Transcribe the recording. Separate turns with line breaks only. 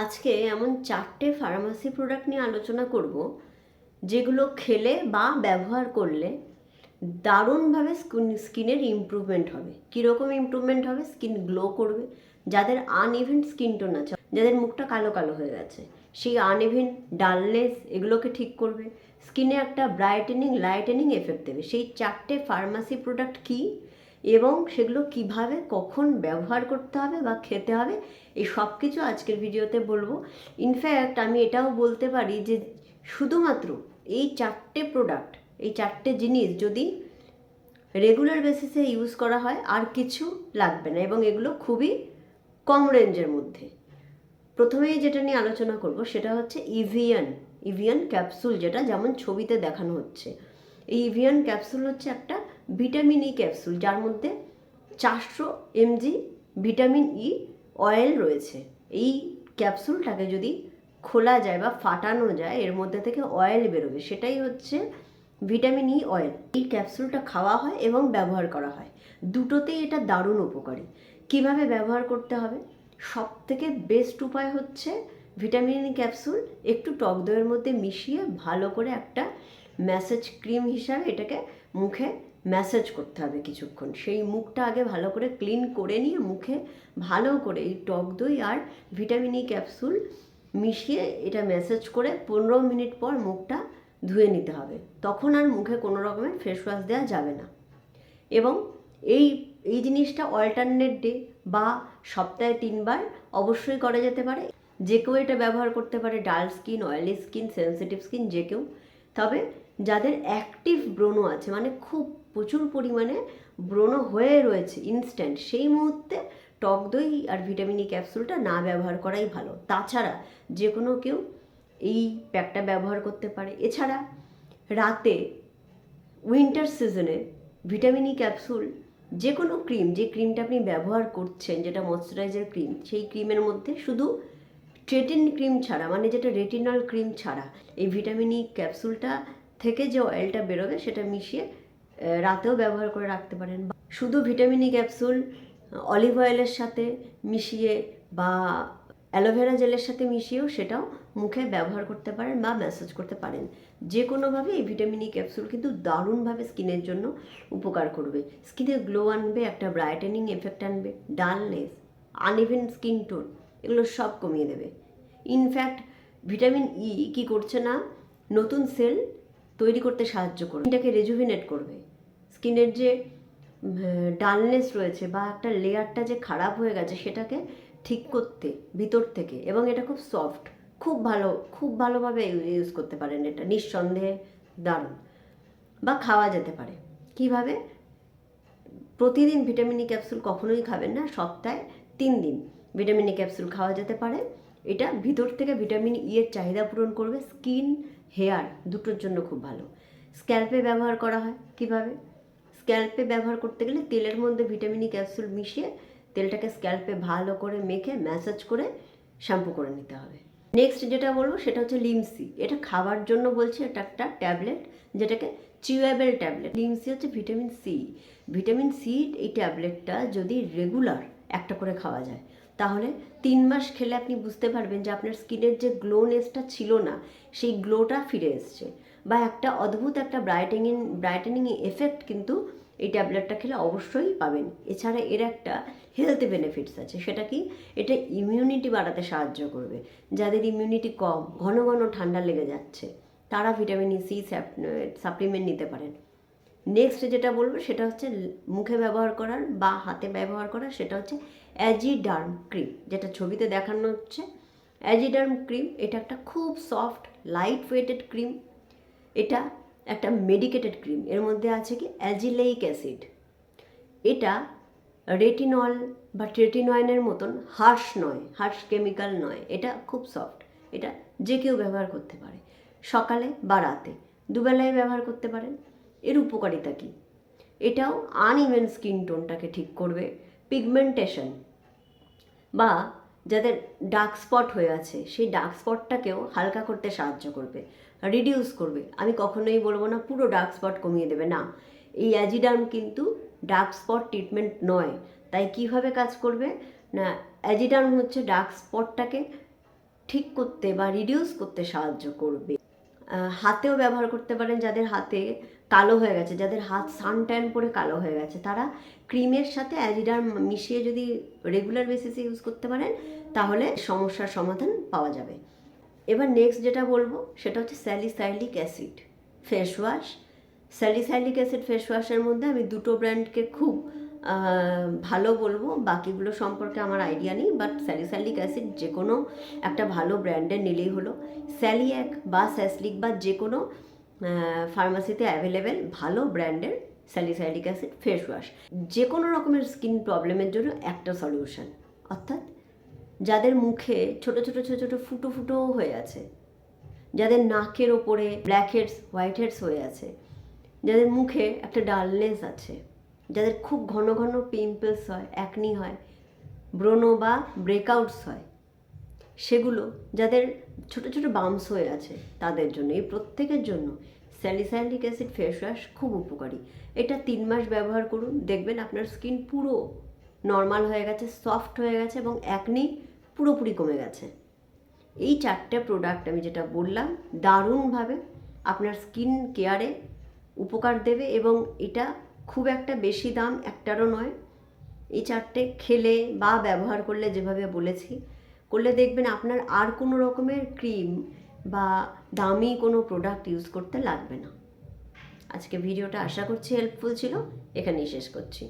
আজকে এমন 4টে pharmacy product নিয়ে আলোচনা করব যেগুলো খেলে বা ব্যবহার করলে দারুণভাবে স্কিনের ইমপ্রুভমেন্ট হবে। কীরকম ইমপ্রুভমেন্ট হবে? স্কিন গ্লো করবে। যাদের আনইভেন স্কিন টোন আছে, যাদের মুখটা কালো কালো হয়ে গেছে, সেই আনইভেন ডালনেস এগুলোকে ঠিক করবে। স্কিনে একটা ব্রাইটেনিং লাইটেনিং এফেক্ট দেবে। সেই 4টে ফার্মাসি প্রোডাক্ট কী এবং সেগুলো কিভাবে কখন ব্যবহার করতে হবে বা খেতে হবে, এই সব কিছু আজকের ভিডিওতে বলবো। ইনফ্যাক্ট আমি এটাও বলতে পারি যে শুধুমাত্র এই 4টে প্রোডাক্ট, এই 4টে জিনিস যদি রেগুলার বেসিসে ইউজ করা হয় আর কিছু লাগবে না, এবং এগুলো খুবই কম রেঞ্জের মধ্যে। প্রথমেই যেটা নিয়ে আলোচনা করব সেটা হচ্ছে ইভিয়ান ক্যাপসুল, যেটা যেমন ছবিতে দেখানো হচ্ছে। এই ইভিয়ান ক্যাপসুল হচ্ছে একটা ভিটামিন ই ক্যাপসুল, যার মধ্যে 400 mg ভিটামিন ই অয়েল রয়েছে। এই ক্যাপসুলটাকে যদি খোলা যায় বা ফাটানো যায়, এর মধ্যে থেকে অয়েল বেরোবে, সেটাই হচ্ছে ভিটামিন ই অয়েল। এই ক্যাপসুলটা খাওয়া হয় এবং ব্যবহার করা হয়, দুটোতেই এটা দারুণ উপকারী। কিভাবে ব্যবহার করতে হবে? সব থেকে বেস্ট উপায় হচ্ছে ভিটামিন ই ক্যাপসুল একটু টক দইয়ের মধ্যে মিশিয়ে ভালো করে একটা ম্যাসাজ ক্রিম হিসাবে এটাকে মুখে ম্যাসাজ করতে হবে কিছুক্ষণ। সেই মুখটা আগে ভালো করে ক্লিন করে নিয়ে মুখে ভালো করে এই টক দই আর ভিটামিন ই ক্যাপসুল মিশিয়ে এটা ম্যাসাজ করে 15 মিনিট পর মুখটা ধুয়ে নিতে হবে। তখন আর মুখে কোনো রকমের ফেস ওয়াশ দেওয়া যাবে না। এবং এই এই জিনিসটা অল্টারনেট ডে বা সপ্তাহে 3বার অবশ্যই করা যেতে পারে। যে কেউ এটা ব্যবহার করতে পারে, ডাল skin, oily skin, sensitive skin, যে কেউ। তবে যাদের অ্যাক্টিভ ব্রণ আছে, মানে খুব প্রচুর পরিমাণে ব্রণ হয়ে রয়েছে ইনস্ট্যান্ট, সেই মুহূর্তে টক দই আর ভিটামিন ই ক্যাপসুলটা না ব্যবহার করাই ভালো। তাছাড়া যে কোনো কেউ এই প্যাকটা ব্যবহার করতে পারে। এছাড়া রাতে উইন্টার সিজনে ভিটামিন ই ক্যাপসুল, যে কোনো ক্রিম, যে ক্রিমটা আপনি ব্যবহার করছেন, যেটা ময়শ্চারাইজার ক্রিম, সেই ক্রিমের মধ্যে শুধু ট্রেটিন ক্রিম ছাড়া, মানে যেটা রেটিনল ক্রিম ছাড়া, এই ভিটামিন ই ক্যাপসুলটা থেকে যে অয়েলটা বেরোবে সেটা মিশিয়ে রাতেও ব্যবহার করে রাখতে পারেন। শুধু ভিটামিন ই ক্যাপসুল অলিভ অয়েলের সাথে মিশিয়ে বা অ্যালোভেরা জেলের সাথে মিশিয়েও সেটাও মুখে ব্যবহার করতে পারেন বা ম্যাসাজ করতে পারেন। যে কোনোভাবে এই ভিটামিন ই ক্যাপসুল কিন্তু দারুণভাবে স্কিনের জন্য উপকার করবে। স্কিনে গ্লো আনবে, একটা ব্রাইটেনিং এফেক্ট আনবে, ডালনেস, আনইভেন স্কিন টোন, এগুলো সব কমিয়ে দেবে। ইনফ্যাক্ট ভিটামিন ই কী করছে না, নতুন সেল তৈরি করতে সাহায্য করবে, এটাকে রেজুভিনেট করবে। স্কিনের যে ডালনেস রয়েছে বা একটা লেয়ারটা যে খারাপ হয়ে গেছে সেটাকে ঠিক করতে ভিতর থেকে। এবং এটা খুব সফট, খুব ভালোভাবে ইউজ করতে পারেন এটা, নিঃসন্দেহে দারুণ। বা খাওয়া যেতে পারে কিভাবে? প্রতিদিন ভিটামিন ই ক্যাপসুল কখনোই খাবেন না, সপ্তাহে 3 দিন ভিটামিন ই ক্যাপসুল খাওয়া যেতে পারে। এটা ভিতর থেকে ভিটামিন ই এর চাহিদা পূরণ করবে। স্কিন, হেয়ার দুটোর জন্য খুব ভালো। স্ক্যাল্পে ব্যবহার করা হয় কিভাবে? স্ক্যাল্পে ব্যবহার করতে গেলে তেলের মধ্যে ভিটামিন ই ক্যাপসুল মিশিয়ে তেলটাকে স্ক্যাল্পে ভালো করে মেখে ম্যাসাজ করে শ্যাম্পু করে নিতে হবে। নেক্সট যেটা বলবো সেটা হচ্ছে লিমসি। এটা খাবার জন্য বলছি, এটা একটা ট্যাবলেট, যেটাকে চিউয়েবল ট্যাবলেট। লিমসি হচ্ছে ভিটামিন সি। ভিটামিন সি এই ট্যাবলেটটা যদি রেগুলার একটা করে খাওয়া যায়, তাহলে 3 মাস খেলে আপনি বুঝতে পারবেন যে আপনার স্কিনের যে গ্লোনেসটা ছিল না, সেই গ্লোটা ফিরে এসছে, বা একটা অদ্ভুত একটা ব্রাইটেনিং এফেক্ট কিন্তু এই ট্যাবলেটটা খেলে অবশ্যই পাবেন। এছাড়া এর একটা হেলথ বেনিফিটস আছে। সেটা কি? এটা ইমিউনিটি বাড়াতে সাহায্য করবে। যাদের ইমিউনিটি কম, ঘন ঘন ঠান্ডা লেগে যাচ্ছে, তারা ভিটামিন সি সাপ্লিমেন্ট নিতে পারেন। নেক্সট যেটা বলবো সেটা হচ্ছে মুখে ব্যবহার করার বা হাতে ব্যবহার করার, সেটা হচ্ছে অ্যাজিডার্ম ক্রিম, যেটা ছবিতে দেখানো হচ্ছে। অ্যাজিডার্ম ক্রিম এটা একটা খুব সফট লাইট ওয়েটেড ক্রিম। এটা একটা মেডিকেটেড ক্রিম। এর মধ্যে আছে কি? অ্যাজিলেইক অ্যাসিড। এটা রেটিনল বা ট্রেটিনয়েনের মতন হার্শ কেমিক্যাল নয়। এটা খুব সফট। এটা যে কেউ ব্যবহার করতে পারে, সকালে বা রাতে, দুবেলায় ব্যবহার করতে পারেন। এর উপকারিতা কী? এটাও আনইভেন স্কিন টোনটাকে ঠিক করবে। পিগমেন্টেশন বা যাদের ডার্ক স্পট হয়ে আছে, সেই ডার্ক স্পটটাকেও হালকা করতে সাহায্য করবে, রিডিউস করবে। আমি কখনোই বলবো না পুরো ডার্ক স্পট কমিয়ে দেবে, না। এই অ্যাজিডার্ম কিন্তু ডার্ক স্পট ট্রিটমেন্ট নয়। তাই কিভাবে কাজ করবে না, অ্যাজিডার্ম হচ্ছে ডার্ক স্পটটাকে ঠিক করতে বা রিডিউস করতে সাহায্য করবে। হাতেও ব্যবহার করতে পারেন, যাদের হাতে কালো হয়ে গেছে, যাদের হাত সানট্যান পরে কালো হয়ে গেছে, তারা ক্রিমের সাথে অ্যাজিডার মিশিয়ে যদি রেগুলার বেসিসে ইউজ করতে পারেন তাহলে সমস্যার সমাধান পাওয়া যাবে। এবার নেক্সট যেটা বলবো সেটা হচ্ছে salicylic acid face wash. Salicylic acid face ওয়াশের মধ্যে আমি দুটো ব্র্যান্ডকে খুব ভালো বলবো, বাকিগুলো সম্পর্কে আমার আইডিয়া নেই, বাট স্যালিসাইলিক অ্যাসিড যে কোনো একটা ভালো ব্র্যান্ডের নিলেই হলো। স্যালিয়াক বা স্যাসলিক বা যে কোনো ফার্মাসিতে অ্যাভেলেবেল ভালো ব্র্যান্ডের স্যালিসাইলিক অ্যাসিড ফেস ওয়াশ যে কোনো রকমের স্কিন প্রবলেমের জন্য একটা সলিউশন। অর্থাৎ যাদের মুখে ছোট ছোট ছোট ছোট ফুটো ফুটো হয়ে আছে, যাদের নাকের ওপরে ব্ল্যাক হেডস হোয়াইট হেডস হয়ে আছে, যাদের মুখে একটা ডালনেস আছে, যাদের খুব ঘন ঘন পিম্পলস হয়, অ্যাকনি হয়, ব্রনো বা ব্রেকআউটস হয়, সেগুলো যাদের ছোট ছোট বাম্পস হয়ে আছে তাদের জন্য, এই প্রত্যেকের জন্য স্যালিসাইলিক অ্যাসিড ফেস ওয়াশ খুব উপকারী। এটা 3 মাস ব্যবহার করুন, দেখবেন আপনার স্কিন পুরো নর্মাল হয়ে গেছে, সফট হয়ে গেছে এবং অ্যাকনি পুরোপুরি কমে গেছে। এই 4টে প্রোডাক্ট আমি যেটা বললাম দারুণভাবে আপনার স্কিন কেয়ারে উপকার দেবে এবং এটা খুব একটা বেশি দাম একটারও নয়। এই 4টে খেলে বা ব্যবহার করলে যেভাবে বলেছি করলে দেখবেন আপনার আর কোনো রকমের ক্রিম বা দামি কোনো প্রোডাক্ট ইউজ করতে লাগবে না। আজকে ভিডিওটা আশা করছি হেল্পফুল ছিল, এখানেই শেষ করছি।